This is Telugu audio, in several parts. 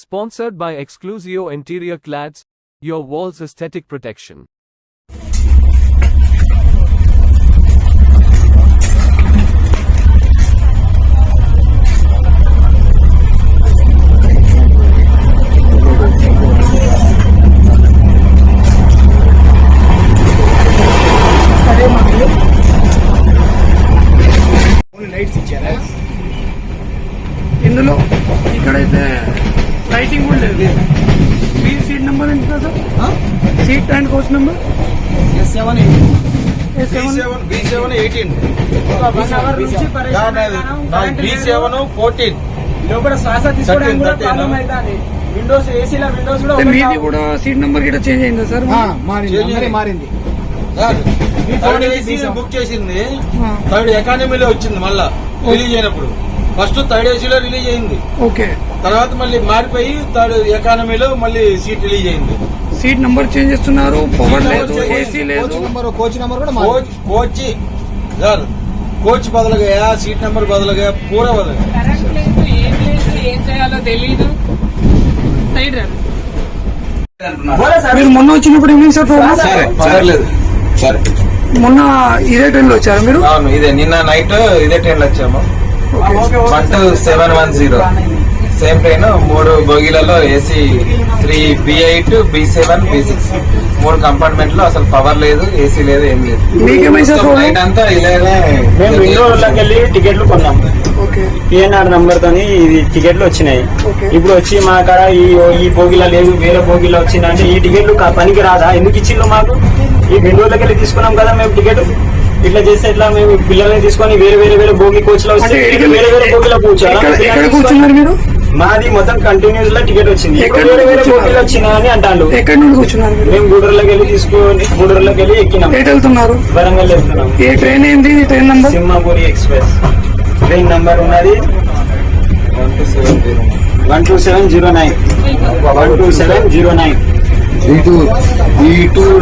Sponsored by Exclusio Interior Clads, your wall's aesthetic protection. Lights ఇచ్చారా ఇందులో? ఇక్కడైతే లైటింగ్ కూడా లేదు. మీ సీట్ నెంబర్ ఎంత sir? Seat and coach number లోపల శ్వాస తీసుకోవడానికి కూడా ప్రాబ్లం అవుతుంది. విండోస్ ఏసీల విండోస్ కూడా మీది కూడా సీట్ నెంబర్ గిట్ట చేంజ్ అయిందా సార్? మారింది బుక్ చేసింది థర్డ్ ఎకానమీలో వచ్చింది. మళ్ళా రిలీజ్ అయినప్పుడు ఫస్ట్ థర్డ్ ఏసీలో రిలీజ్ అయింది. ఓకే, తర్వాత మళ్ళీ మారిపోయి థర్డ్ ఎకానమీలో మళ్ళీ సీట్ రిలీజ్ అయింది. సీట్ నంబర్ చేంజ్ చేస్తున్నారు, పవర్ లేదు, ఏసీ లేదు. కోచ్ నెంబర్ కూడా కోచ్ సార్, కోచ్ బదులుగా సీట్ నెంబర్ బదులుగా పూరా బదులుగా కరెంట్ లేదు, ఏం చేయాలో తెలియదు. సైడ్ రండి. మీరు మొన్న వచ్చినప్పుడు ఏమైంది సార్ ప్రాబ్లం? పర్లేదు సరే, మొన్న ఇదే ట్రైన్ లో వచ్చారు మీరు? అవును, ఇదే నిన్న నైట్ ఇదే ట్రైన్ లో వచ్చాము. 12710 సేమ్ ట్రైన్. 3 బోగీలలో AC 3 B8 B7 B6 3 compartment లో అసలు పవర్ లేదు, ఏసీ లేదు, ఏం లేదు. మీకేమైంది సార్ నైట్ అంతా ఇలానే. మేము విండోలోకి వెళ్ళి టికెట్లు కొన్నాం. PNR నంబర్ తోని ఇది టికెట్లు వచ్చినాయి. ఇప్పుడు వచ్చి మా కాడ ఈ బోగిలా లేదు, వేరే బోగిలా వచ్చిందంటే ఈ టికెట్లు పనికి రాదా? ఎందుకు ఇచ్చిండ్రు మాకు? ఈ విండోలోకి వెళ్ళి తీసుకున్నాం కదా మేము టికెట్. ఇట్లా చేస్తే ఎట్లా? మేము పిల్లల్ని తీసుకొని వేరే బోగి కోచ్ లో వస్తే వేరే బోగిలో కూర్చున్నారు మీరు? మాది మొత్తం కంటిన్యూస్ లో టికెట్ వచ్చింది. వేరే బోగిలో వచ్చినా అని అంటాను. ఎక్కడి నుండి కూర్చున్నారు మీరు? మేము గూడూరులోకి వెళ్ళి తీసుకొని గూడూరులోకి వెళ్ళి ఎక్కినాం. ఎటు వెళ్తున్నారు? వరంగల్ వెళ్తున్నాం. ఏ ట్రైన్ ఏంది? Train number? Simhapuri express. Train number ఉన్నది 12709. 12709.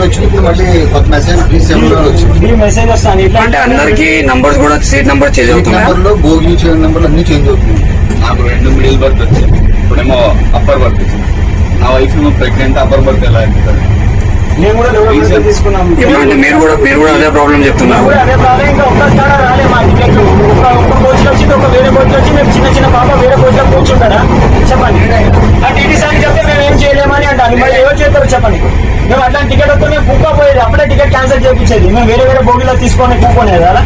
వచ్చినప్పుడు మళ్ళీ కొత్త మెసేజ్ వచ్చింది. ఈ మెసేజ్ వస్తాను ఇట్లా అంటే అందరికి నంబర్స్ కూడా సీట్ నంబర్ చేంజ్ అవుతున్నాయి. నెంబర్ లో బోగి నెంబర్లు అన్ని చేంజ్ అవుతుంది. నాకు 2 మిడిల్ బర్త్ వచ్చాయి, ఇప్పుడేమో అప్పర్ బర్త్ వచ్చింది. నా వైఫ్ ఏమో ప్రెగ్నెంట్, అప్పర్ బర్త్ ఎలా అవుతుంది? మేము కూడా లోపల తీసుకున్నాం. ఇప్పుడు మీరు కూడా అదే ప్రాబ్లం చెప్తున్నారు. అదే ప్రాబ్లం. ఇంకా ఒక్కసారి రాలే మా టికెట్లు. ఒక్క కోచ్ లో వచ్చింది, ఒక వేరే కోచ్ లో వచ్చి మేము చిన్న పాప వేరే కోచ్ లో కూర్చుంటారా? చెప్పండి. ఆ టీటీ సార్కి చెప్తే మేము ఏం చేయలేమని అంటాను. మరి ఎవరు చేస్తారు చెప్పండి? మేము అట్లాంటి టికెట్ వస్తే మేము కుక్క పోయేది, అప్పుడే టికెట్ క్యాన్సిల్ చేయించేది. మేము వేరే బోగిలో తీసుకొని కూకోనేది అలా.